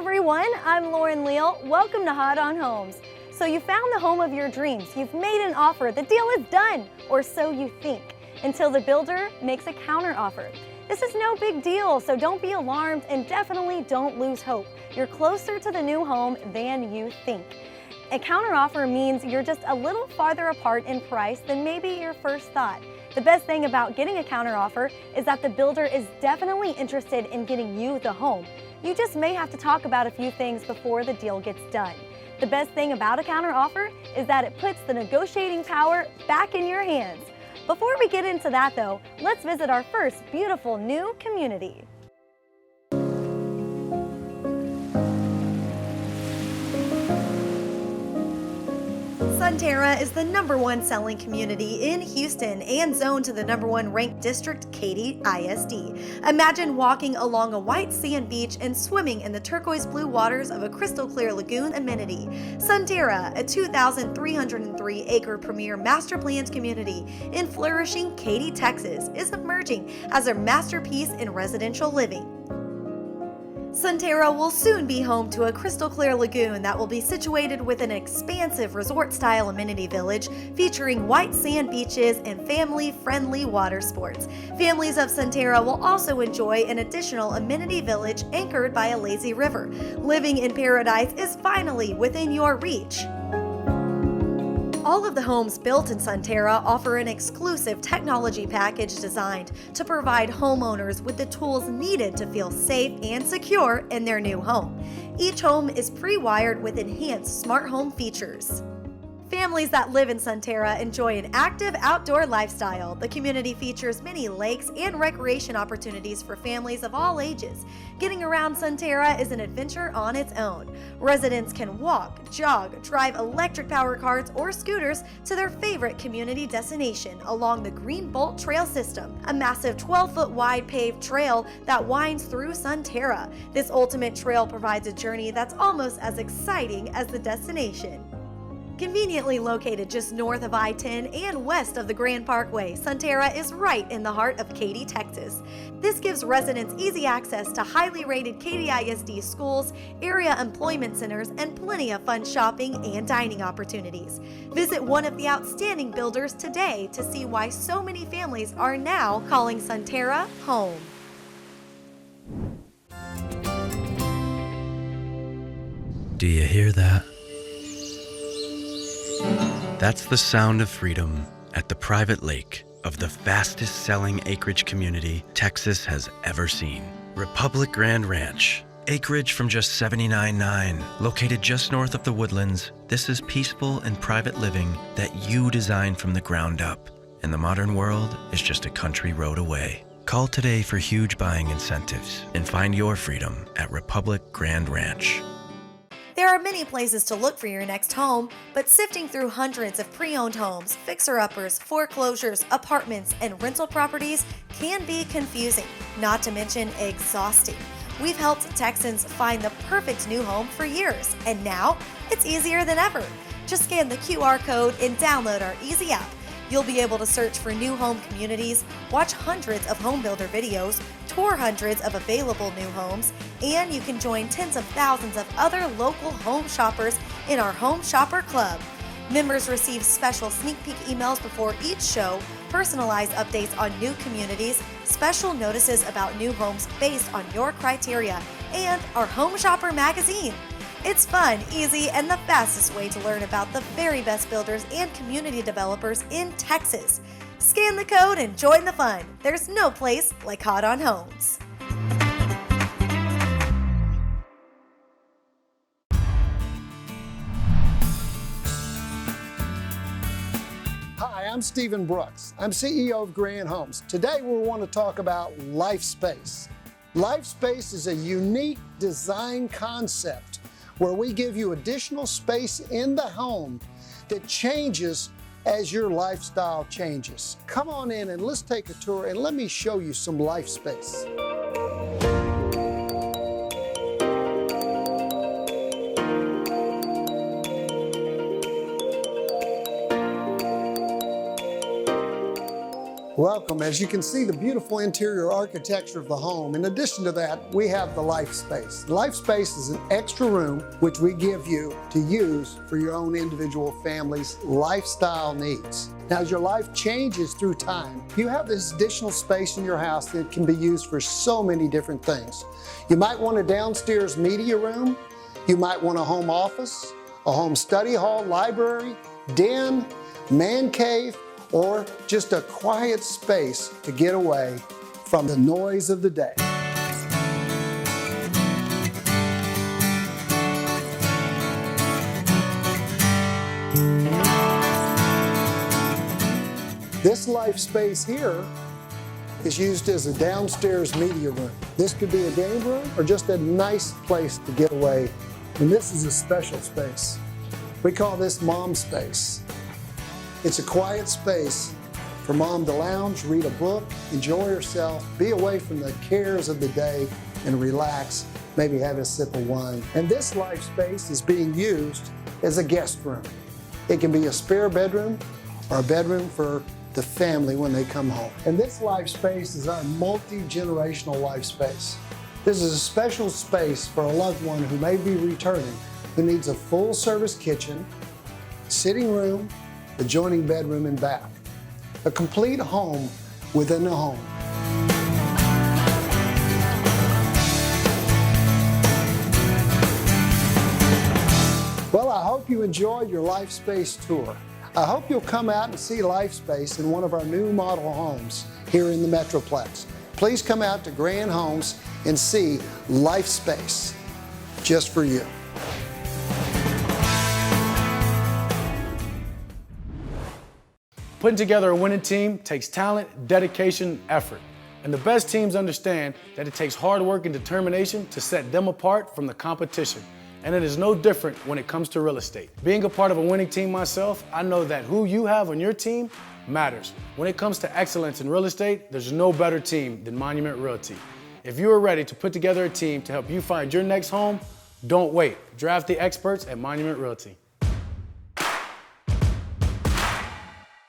everyone, I'm Lauren Leal. Welcome to Hot on Homes. So you found the home of your dreams, you've made an offer, the deal is done, or so you think, until the builder makes a counter offer. This is no big deal, so don't be alarmed and definitely don't lose hope. You're closer to the new home than you think. A counteroffer means you're just a little farther apart in price than maybe your first thought. The best thing about getting a counteroffer is that the builder is definitely interested in getting you the home. You just may have to talk about a few things before the deal gets done. The best thing about a counteroffer is that it puts the negotiating power back in your hands. Before we get into that though, let's visit our first beautiful new community. Sunterra is the #1 selling community in Houston and zoned to the #1 ranked district, Katy ISD. Imagine walking along a white sand beach and swimming in the turquoise blue waters of a crystal clear lagoon amenity. Sunterra, a 2,303-acre premier master planned community in flourishing Katy, Texas, is emerging as a masterpiece in residential living. Sunterra will soon be home to a crystal clear lagoon that will be situated within an expansive resort-style amenity village featuring white sand beaches and family-friendly water sports. Families of Sunterra will also enjoy an additional amenity village anchored by a lazy river. Living in paradise is finally within your reach. All of the homes built in Sunterra offer an exclusive technology package designed to provide homeowners with the tools needed to feel safe and secure in their new home. Each home is pre-wired with enhanced smart home features. Families that live in Sunterra enjoy an active outdoor lifestyle. The community features many lakes and recreation opportunities for families of all ages. Getting around Sunterra is an adventure on its own. Residents can walk, jog, drive electric power cars or scooters to their favorite community destination along the Green Bolt Trail system, a massive 12-foot wide paved trail that winds through Sunterra. This ultimate trail provides a journey that's almost as exciting as the destination. Conveniently located just north of I-10 and west of the Grand Parkway, Sunterra is right in the heart of Katy, Texas. This gives residents easy access to highly rated Katy ISD schools, area employment centers, and plenty of fun shopping and dining opportunities. Visit one of the outstanding builders today to see why so many families are now calling Sunterra home. Do you hear that? That's the sound of freedom at the private lake of the fastest selling acreage community Texas has ever seen. Republic Grand Ranch. Acreage from just $79.9, located just north of the Woodlands. This is peaceful and private living that you designed from the ground up. And the modern world is just a country road away. Call today for huge buying incentives and find your freedom at Republic Grand Ranch. There are many places to look for your next home, but sifting through hundreds of pre-owned homes, fixer-uppers, foreclosures, apartments, and rental properties can be confusing, not to mention exhausting. We've helped Texans find the perfect new home for years, and now it's easier than ever. Just scan the QR code and download our easy app. You'll be able to search for new home communities, watch hundreds of home builder videos, tour hundreds of available new homes, and you can join tens of thousands of other local home shoppers in our Home Shopper Club. Members receive special sneak peek emails before each show, personalized updates on new communities, special notices about new homes based on your criteria, and our Home Shopper magazine. It's fun, easy, and the fastest way to learn about the very best builders and community developers in Texas. Scan the code and join the fun. There's no place like Hot on Homes. Hi, I'm Stephen Brooks. I'm CEO of Grand Homes. Today we want to talk about life space. Life space is a unique design concept where we give you additional space in the home that changes as your lifestyle changes. Come on in and let's take a tour and let me show you some life space. Welcome. As you can see, the beautiful interior architecture of the home. In addition to that, we have the life space. The life space is an extra room which we give you to use for your own individual family's lifestyle needs. Now, as your life changes through time, you have this additional space in your house that can be used for so many different things. You might want a downstairs media room. You might want a home office, a home study hall, library, den, man cave, or just a quiet space to get away from the noise of the day. This life space here is used as a downstairs media room. This could be a game room or just a nice place to get away. And this is a special space. We call this mom space. It's a quiet space for mom to lounge, read a book, enjoy herself, be away from the cares of the day, and relax, maybe have a sip of wine. And this life space is being used as a guest room. It can be a spare bedroom or a bedroom for the family when they come home. And this life space is our multi-generational life space. This is a special space for a loved one who may be returning, who needs a full-service kitchen, sitting room, adjoining bedroom and bath. A complete home within a home. Well, I hope you enjoyed your Life Space tour. I hope you'll come out and see Life Space in one of our new model homes here in the Metroplex. Please come out to Grand Homes and see Life Space just for you. Putting together a winning team takes talent, dedication, effort. And the best teams understand that it takes hard work and determination to set them apart from the competition. And it is no different when it comes to real estate. Being a part of a winning team myself, I know that who you have on your team matters. When it comes to excellence in real estate, there's no better team than Monument Realty. If you are ready to put together a team to help you find your next home, don't wait. Draft the experts at Monument Realty.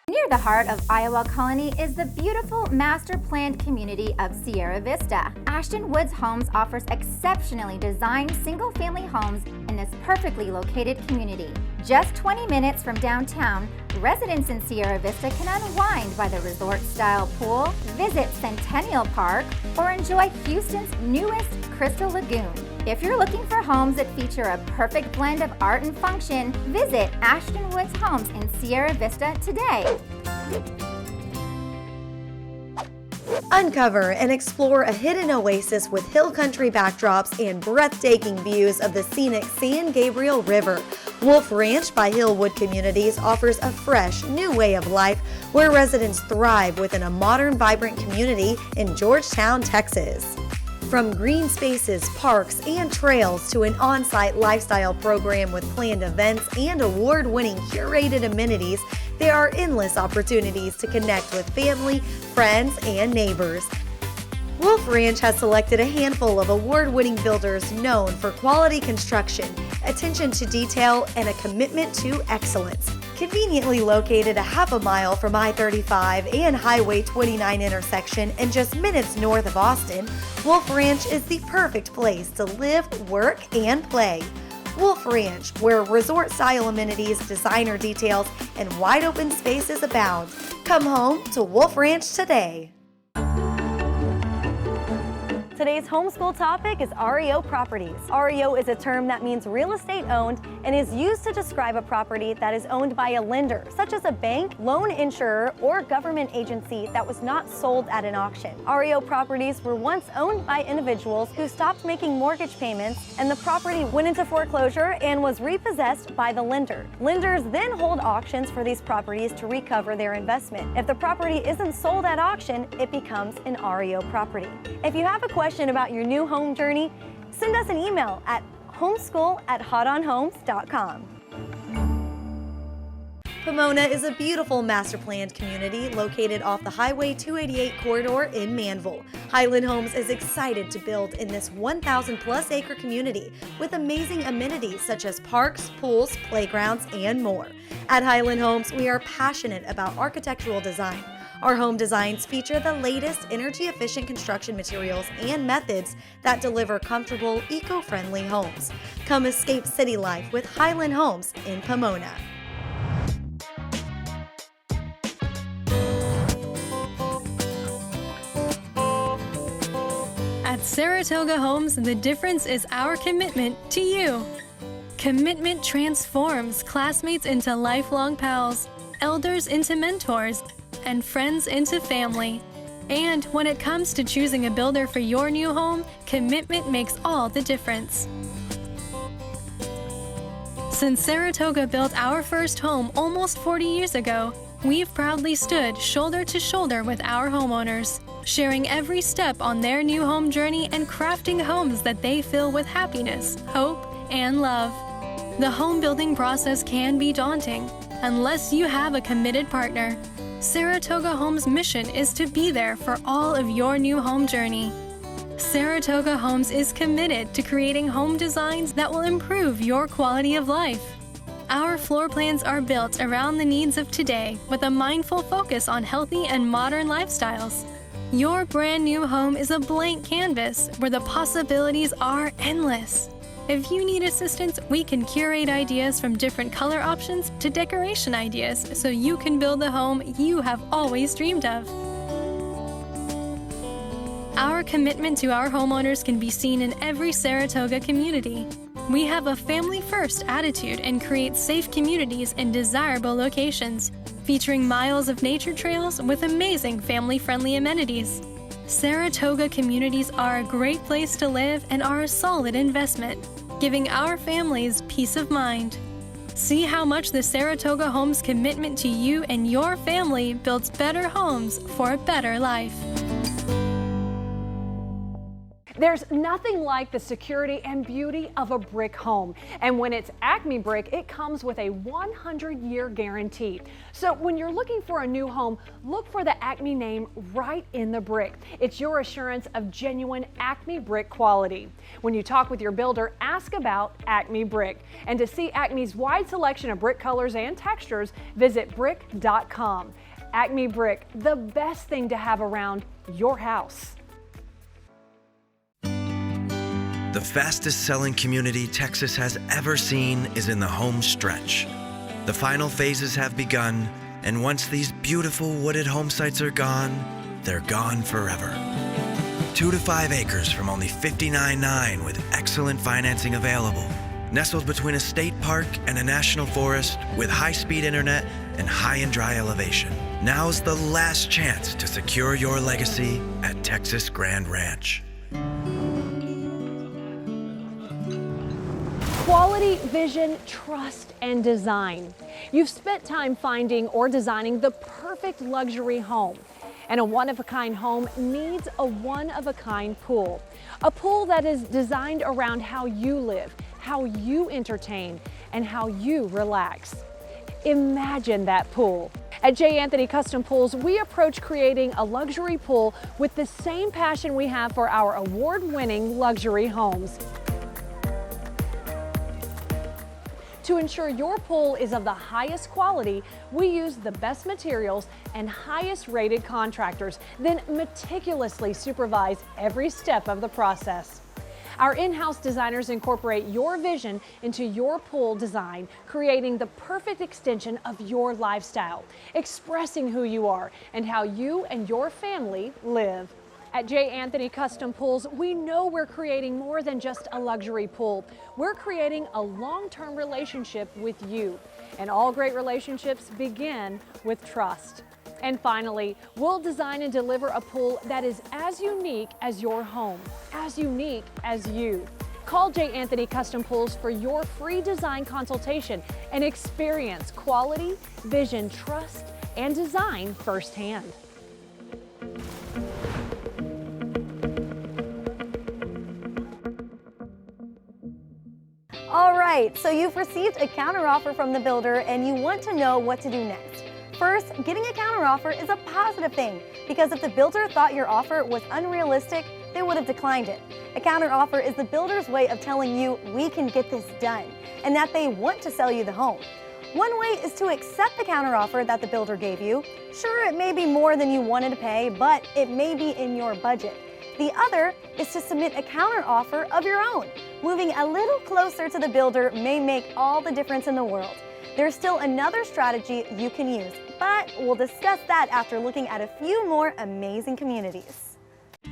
Near the heart of Iowa Colony is the beautiful master-planned community of Sierra Vista. Ashton Woods Homes offers exceptionally designed single-family homes in this perfectly located community. Just 20 minutes from downtown, residents in Sierra Vista can unwind by the resort-style pool, visit Centennial Park, or enjoy Houston's newest Crystal Lagoon. If you're looking for homes that feature a perfect blend of art and function, visit Ashton Woods Homes in Sierra Vista today. Uncover and explore a hidden oasis with hill country backdrops and breathtaking views of the scenic San Gabriel River. Wolf Ranch by Hillwood Communities offers a fresh, new way of life where residents thrive within a modern, vibrant community in Georgetown, Texas. From green spaces, parks, and trails to an on-site lifestyle program with planned events and award-winning curated amenities, there are endless opportunities to connect with family, friends, and neighbors. Wolf Ranch has selected a handful of award-winning builders known for quality construction, attention to detail, and a commitment to excellence. Conveniently located a half a mile from I-35 and Highway 29 intersection and just minutes north of Austin, Wolf Ranch is the perfect place to live, work, and play. Wolf Ranch, where resort-style amenities, designer details, and wide-open spaces abound. Come home to Wolf Ranch today. Today's homeschool topic is REO properties. REO is a term that means real estate owned and is used to describe a property that is owned by a lender, such as a bank, loan insurer, or government agency that was not sold at an auction. REO properties were once owned by individuals who stopped making mortgage payments and the property went into foreclosure and was repossessed by the lender. Lenders then hold auctions for these properties to recover their investment. If the property isn't sold at auction, it becomes an REO property. If you have a question about your new home journey, send us an email at homeschool@hotonhomes.com. Pomona is a beautiful master-planned community located off the Highway 288 corridor in Manville. Highland Homes is excited to build in this 1,000-plus acre community with amazing amenities such as parks, pools, playgrounds, and more. At Highland Homes, we are passionate about architectural design. Our home designs feature the latest energy-efficient construction materials and methods that deliver comfortable, eco-friendly homes. Come escape city life with Highland Homes in Pomona. At Saratoga Homes, the difference is our commitment to you. Commitment transforms classmates into lifelong pals, elders into mentors, and friends into family. And when it comes to choosing a builder for your new home, commitment makes all the difference. Since Saratoga built our first home almost 40 years ago, we've proudly stood shoulder to shoulder with our homeowners, sharing every step on their new home journey and crafting homes that they fill with happiness, hope, and love. The home building process can be daunting unless you have a committed partner. Saratoga Homes' mission is to be there for all of your new home journey. Saratoga Homes is committed to creating home designs that will improve your quality of life. Our floor plans are built around the needs of today with a mindful focus on healthy and modern lifestyles. Your brand new home is a blank canvas where the possibilities are endless. If you need assistance, we can curate ideas from different color options to decoration ideas so you can build the home you have always dreamed of. Our commitment to our homeowners can be seen in every Saratoga community. We have a family-first attitude and create safe communities in desirable locations, featuring miles of nature trails with amazing family-friendly amenities. Saratoga communities are a great place to live and are a solid investment, giving our families peace of mind. See how much the Saratoga Homes commitment to you and your family builds better homes for a better life. There's nothing like the security and beauty of a brick home. And when it's Acme Brick, it comes with a 100-year guarantee. So when you're looking for a new home, look for the Acme name right in the brick. It's your assurance of genuine Acme Brick quality. When you talk with your builder, ask about Acme Brick. And to see Acme's wide selection of brick colors and textures, visit brick.com. Acme Brick, the best thing to have around your house. The fastest selling community Texas has ever seen is in the home stretch. The final phases have begun, and once these beautiful wooded home sites are gone, they're gone forever. 2 to 5 acres from only $59.9 with excellent financing available. Nestled between a state park and a national forest with high-speed internet and high and dry elevation. Now's the last chance to secure your legacy at Texas Grand Ranch. Quality, vision, trust, and design. You've spent time finding or designing the perfect luxury home. And a one-of-a-kind home needs a one-of-a-kind pool. A pool that is designed around how you live, how you entertain, and how you relax. Imagine that pool. At J. Anthony Custom Pools, we approach creating a luxury pool with the same passion we have for our award-winning luxury homes. To ensure your pool is of the highest quality, we use the best materials and highest rated contractors, then meticulously supervise every step of the process. Our in-house designers incorporate your vision into your pool design, creating the perfect extension of your lifestyle, expressing who you are and how you and your family live. At J. Anthony Custom Pools, we know we're creating more than just a luxury pool. We're creating a long-term relationship with you. And all great relationships begin with trust. And finally, we'll design and deliver a pool that is as unique as your home, as unique as you. Call J. Anthony Custom Pools for your free design consultation and experience quality, vision, trust, and design firsthand. All right, so you've received a counteroffer from the builder and you want to know what to do next. First, getting a counteroffer is a positive thing because if the builder thought your offer was unrealistic, they would have declined it. A counteroffer is the builder's way of telling you we can get this done and that they want to sell you the home. One way is to accept the counteroffer that the builder gave you. Sure, it may be more than you wanted to pay, but it may be in your budget. The other is to submit a counteroffer of your own. Moving a little closer to the builder may make all the difference in the world. There's still another strategy you can use, but we'll discuss that after looking at a few more amazing communities.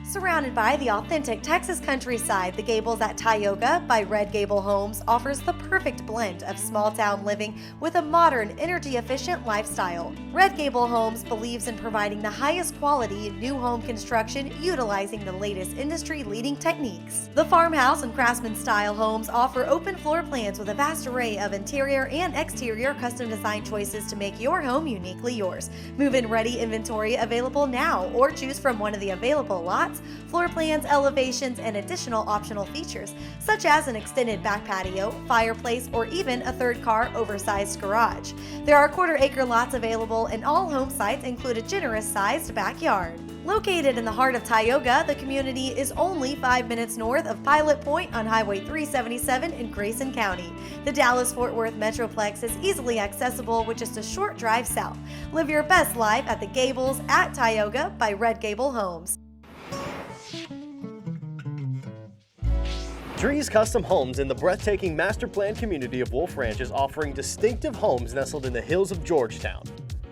Surrounded by the authentic Texas countryside, the Gables at Tioga by Red Gable Homes offers the perfect blend of small-town living with a modern, energy-efficient lifestyle. Red Gable Homes believes in providing the highest quality new home construction utilizing the latest industry-leading techniques. The farmhouse and craftsman-style homes offer open floor plans with a vast array of interior and exterior custom design choices to make your home uniquely yours. Move-in ready inventory available now, or choose from one of the available lots, floor plans, elevations, and additional optional features, such as an extended back patio, fireplace, or even a third-car oversized garage. There are quarter-acre lots available, and all home sites include a generous-sized backyard. Located in the heart of Tioga, the community is only 5 minutes north of Pilot Point on Highway 377 in Grayson County. The Dallas-Fort Worth Metroplex is easily accessible with just a short drive south. Live your best life at the Gables at Tioga by Red Gable Homes. Drees Custom Homes in the breathtaking master plan community of Wolf Ranch is offering distinctive homes nestled in the hills of Georgetown.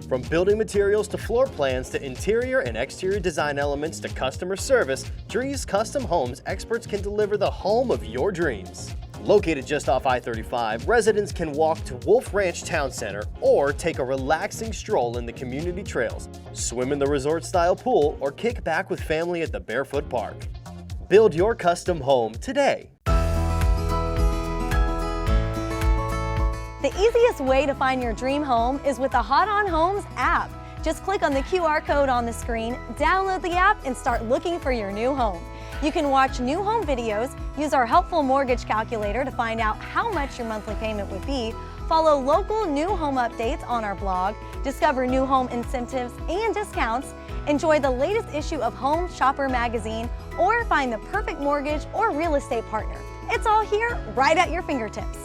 From building materials to floor plans to interior and exterior design elements to customer service, Drees Custom Homes experts can deliver the home of your dreams. Located just off I-35, residents can walk to Wolf Ranch Town Center or take a relaxing stroll in the community trails, swim in the resort-style pool, or kick back with family at the Barefoot Park. Build your custom home today. The easiest way to find your dream home is with the Hot on Homes app. Just click on the QR code on the screen, download the app, and start looking for your new home. You can watch new home videos, use our helpful mortgage calculator to find out how much your monthly payment would be, follow local new home updates on our blog, discover new home incentives and discounts, enjoy the latest issue of Home Shopper magazine, or find the perfect mortgage or real estate partner. It's all here right at your fingertips.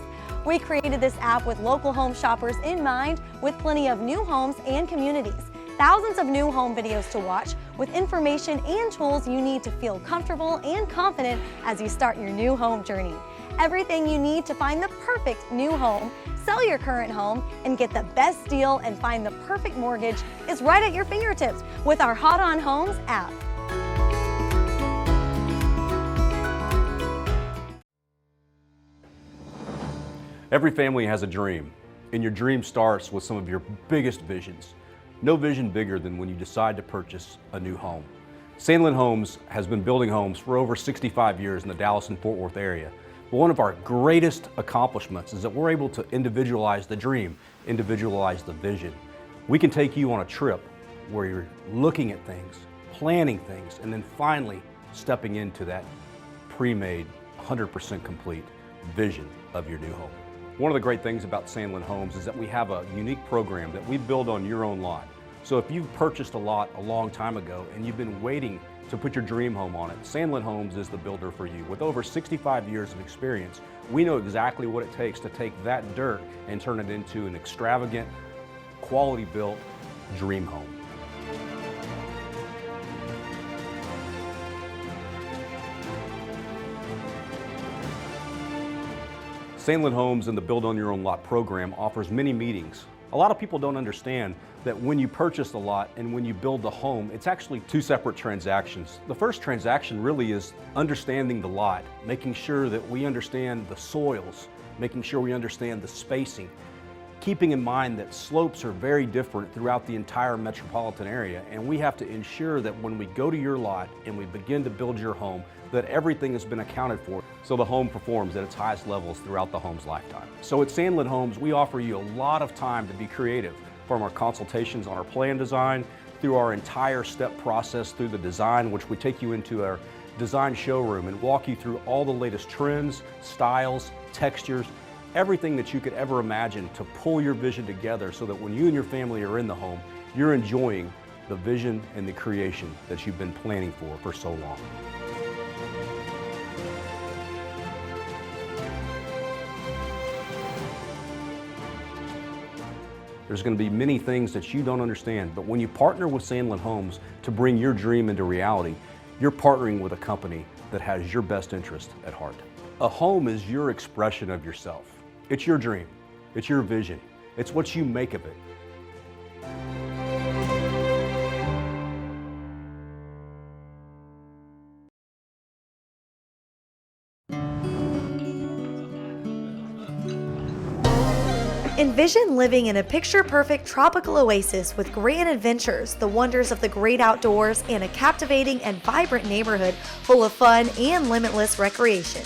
We created this app with local home shoppers in mind, with plenty of new homes and communities. Thousands of new home videos to watch with information and tools you need to feel comfortable and confident as you start your new home journey. Everything you need to find the perfect new home, sell your current home, and get the best deal and find the perfect mortgage is right at your fingertips with our Hot on Homes app. Every family has a dream, and your dream starts with some of your biggest visions. No vision bigger than when you decide to purchase a new home. Sandlin Homes has been building homes for over 65 years in the Dallas and Fort Worth area. But one of our greatest accomplishments is that we're able to individualize the dream, individualize the vision. We can take you on a trip where you're looking at things, planning things, and then finally stepping into that pre-made, 100% complete vision of your new home. One of the great things about Sandlin Homes is that we have a unique program that we build on your own lot. So if you've purchased a lot a long time ago and you've been waiting to put your dream home on it, Sandlin Homes is the builder for you. With over 65 years of experience, we know exactly what it takes to take that dirt and turn it into an extravagant, quality-built dream home. Sandlin Homes and the Build on Your Own Lot program offers many meetings. A lot of people don't understand that when you purchase a lot and when you build the home, it's actually two separate transactions. The first transaction really is understanding the lot, making sure that we understand the soils, making sure we understand the spacing, keeping in mind that slopes are very different throughout the entire metropolitan area, and we have to ensure that when we go to your lot and we begin to build your home, that everything has been accounted for so the home performs at its highest levels throughout the home's lifetime. So at Sandlin Homes, we offer you a lot of time to be creative, from our consultations on our plan design, through our entire step process through the design, which we take you into our design showroom and walk you through all the latest trends, styles, textures, everything that you could ever imagine to pull your vision together so that when you and your family are in the home, you're enjoying the vision and the creation that you've been planning for so long. There's going to be many things that you don't understand, but when you partner with Sandlin Homes to bring your dream into reality, you're partnering with a company that has your best interest at heart. A home is your expression of yourself. It's your dream. It's your vision. It's what you make of it. Envision living in a picture-perfect tropical oasis with grand adventures, the wonders of the great outdoors, and a captivating and vibrant neighborhood full of fun and limitless recreation.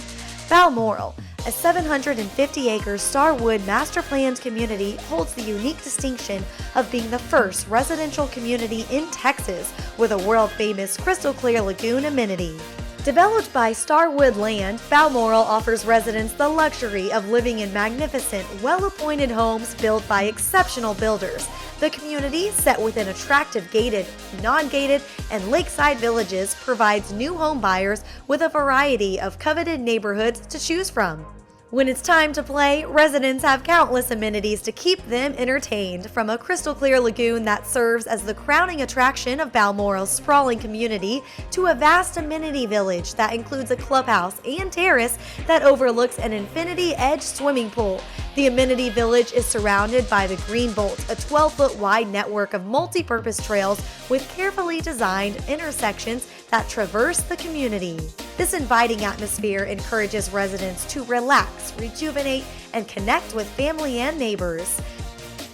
Balmoral, a 750-acre Starwood master-planned community, holds the unique distinction of being the first residential community in Texas with a world-famous crystal-clear lagoon amenity. Developed by Starwood Land, Balmoral offers residents the luxury of living in magnificent, well-appointed homes built by exceptional builders. The community, set within attractive gated, non-gated, and lakeside villages, provides new home buyers with a variety of coveted neighborhoods to choose from. When it's time to play, residents have countless amenities to keep them entertained, from a crystal-clear lagoon that serves as the crowning attraction of Balmoral's sprawling community to a vast amenity village that includes a clubhouse and terrace that overlooks an infinity-edge swimming pool. The amenity village is surrounded by the Green Bolt, a 12-foot wide network of multi-purpose trails with carefully designed intersections that traverse the community. This inviting atmosphere encourages residents to relax, rejuvenate, and connect with family and neighbors.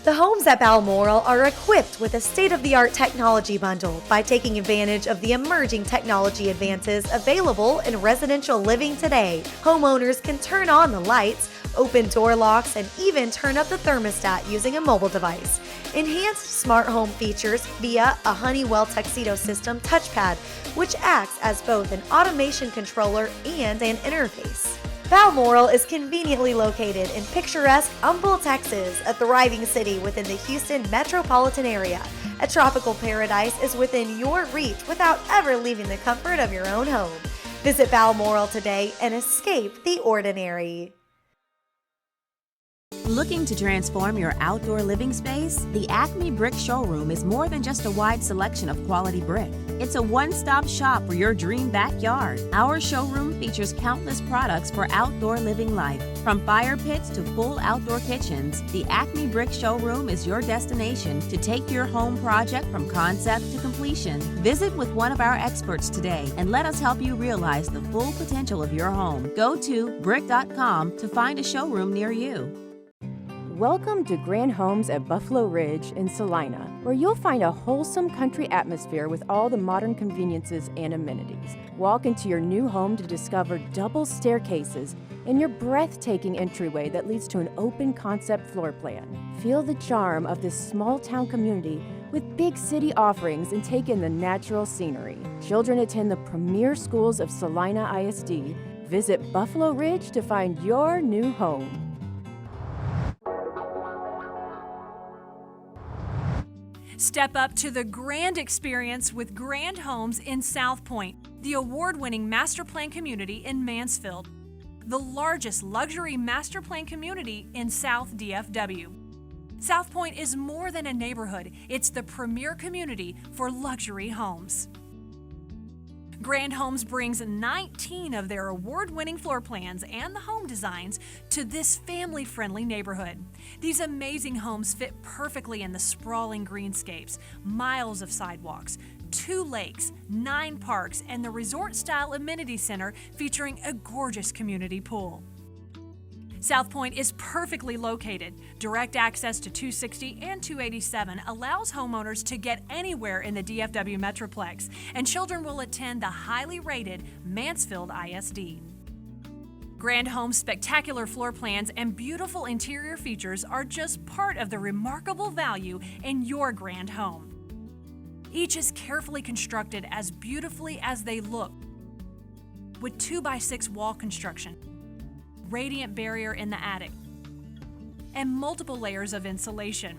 The homes at Balmoral are equipped with a state-of-the-art technology bundle. By taking advantage of the emerging technology advances available in residential living today, homeowners can turn on the lights, open door locks, and even turn up the thermostat using a mobile device. Enhanced smart home features via a Honeywell Tuxedo System touchpad, which acts as both an automation controller and an interface. Balmoral is conveniently located in picturesque Humble, Texas, a thriving city within the Houston metropolitan area. A tropical paradise is within your reach without ever leaving the comfort of your own home. Visit Balmoral today and escape the ordinary. Looking to transform your outdoor living space? The Acme Brick Showroom is more than just a wide selection of quality brick. It's a one-stop shop for your dream backyard. Our showroom features countless products for outdoor living life. From fire pits to full outdoor kitchens, the Acme Brick Showroom is your destination to take your home project from concept to completion. Visit with one of our experts today and let us help you realize the full potential of your home. Go to brick.com to find a showroom near you. Welcome to Grand Homes at Buffalo Ridge in Salina, where you'll find a wholesome country atmosphere with all the modern conveniences and amenities. Walk into your new home to discover double staircases and your breathtaking entryway that leads to an open concept floor plan. Feel the charm of this small town community with big city offerings and take in the natural scenery. Children attend the premier schools of Salina ISD. Visit Buffalo Ridge to find your new home. Step up to the grand experience with Grand Homes in South Pointe, the award-winning master plan community in Mansfield, the largest luxury master plan community in South DFW. South Pointe is more than a neighborhood, it's the premier community for luxury homes. Grand Homes brings 19 of their award-winning floor plans and the home designs to this family-friendly neighborhood. These amazing homes fit perfectly in the sprawling greenscapes, miles of sidewalks, 2 lakes, 9 parks, and the resort-style amenity center featuring a gorgeous community pool. South Pointe is perfectly located. Direct access to 260 and 287 allows homeowners to get anywhere in the DFW Metroplex, and children will attend the highly rated Mansfield ISD. Grand Home's spectacular floor plans and beautiful interior features are just part of the remarkable value in your grand home. Each is carefully constructed as beautifully as they look, with 2x6 wall construction, radiant barrier in the attic, and multiple layers of insulation.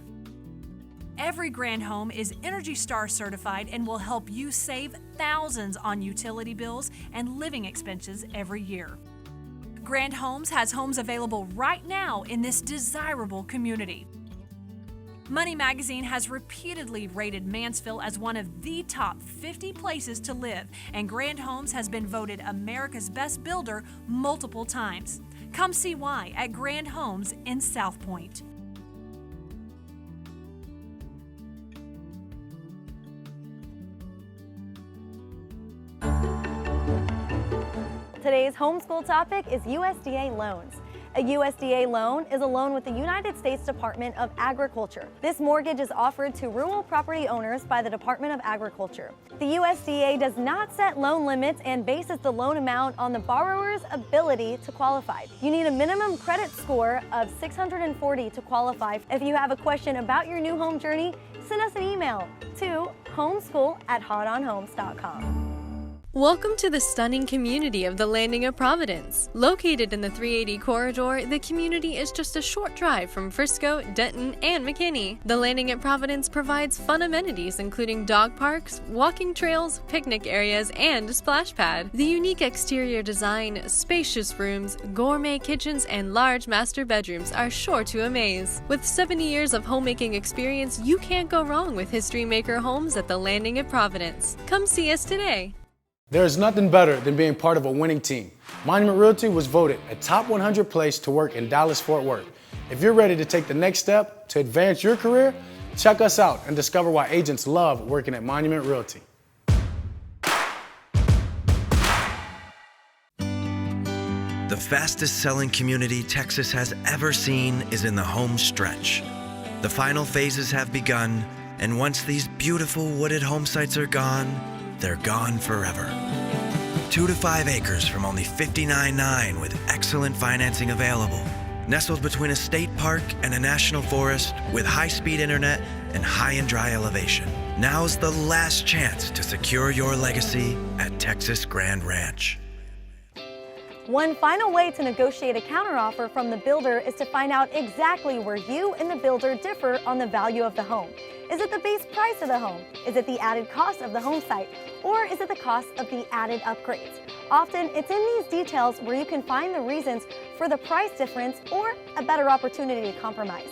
Every Grand Home is Energy Star certified and will help you save thousands on utility bills and living expenses every year. Grand Homes has homes available right now in this desirable community. Money Magazine has repeatedly rated Mansfield as one of the top 50 places to live, and Grand Homes has been voted America's best builder multiple times. Come see why at Grand Homes in South Pointe. Today's homeschool topic is USDA loans. A USDA loan is a loan with the United States Department of Agriculture. This mortgage is offered to rural property owners by the Department of Agriculture. The USDA does not set loan limits and bases the loan amount on the borrower's ability to qualify. You need a minimum credit score of 640 to qualify. If you have a question about your new home journey, send us an email to homeschool@hotonhomes.com. Welcome to the stunning community of the Landing at Providence. Located in the 380 corridor, the community is just a short drive from Frisco, Denton, and McKinney. The Landing at Providence provides fun amenities including dog parks, walking trails, picnic areas, and a splash pad. The unique exterior design, spacious rooms, gourmet kitchens, and large master bedrooms are sure to amaze. With 70 years of homemaking experience, you can't go wrong with History Maker Homes at the Landing at Providence. Come see us today. There is nothing better than being part of a winning team. Monument Realty was voted a top 100 place to work in Dallas-Fort Worth. If you're ready to take the next step to advance your career, check us out and discover why agents love working at Monument Realty. The fastest selling community Texas has ever seen is in the home stretch. The final phases have begun, and once these beautiful wooded home sites are gone, they're gone forever. 2 to 5 acres from only $59.9 with excellent financing available. Nestled between a state park and a national forest with high-speed internet and high and dry elevation. Now's the last chance to secure your legacy at Texas Grand Ranch. One final way to negotiate a counteroffer from the builder is to find out exactly where you and the builder differ on the value of the home. Is it the base price of the home? Is it the added cost of the home site? Or is it the cost of the added upgrades? Often, it's in these details where you can find the reasons for the price difference or a better opportunity to compromise.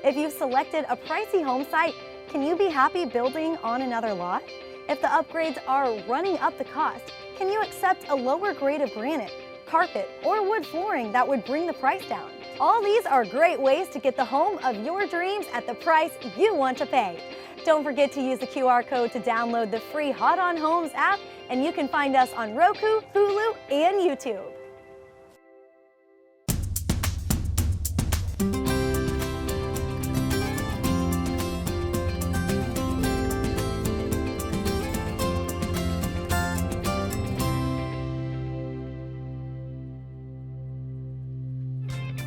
If you've selected a pricey home site, can you be happy building on another lot? If the upgrades are running up the cost, can you accept a lower grade of granite, carpet, or wood flooring that would bring the price down? All these are great ways to get the home of your dreams at the price you want to pay. Don't forget to use the QR code to download the free Hot on Homes app, and you can find us on Roku, Hulu, and YouTube.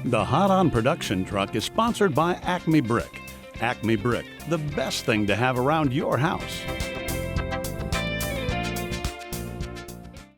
The Hot On production truck is sponsored by Acme Brick. Acme Brick, the best thing to have around your house.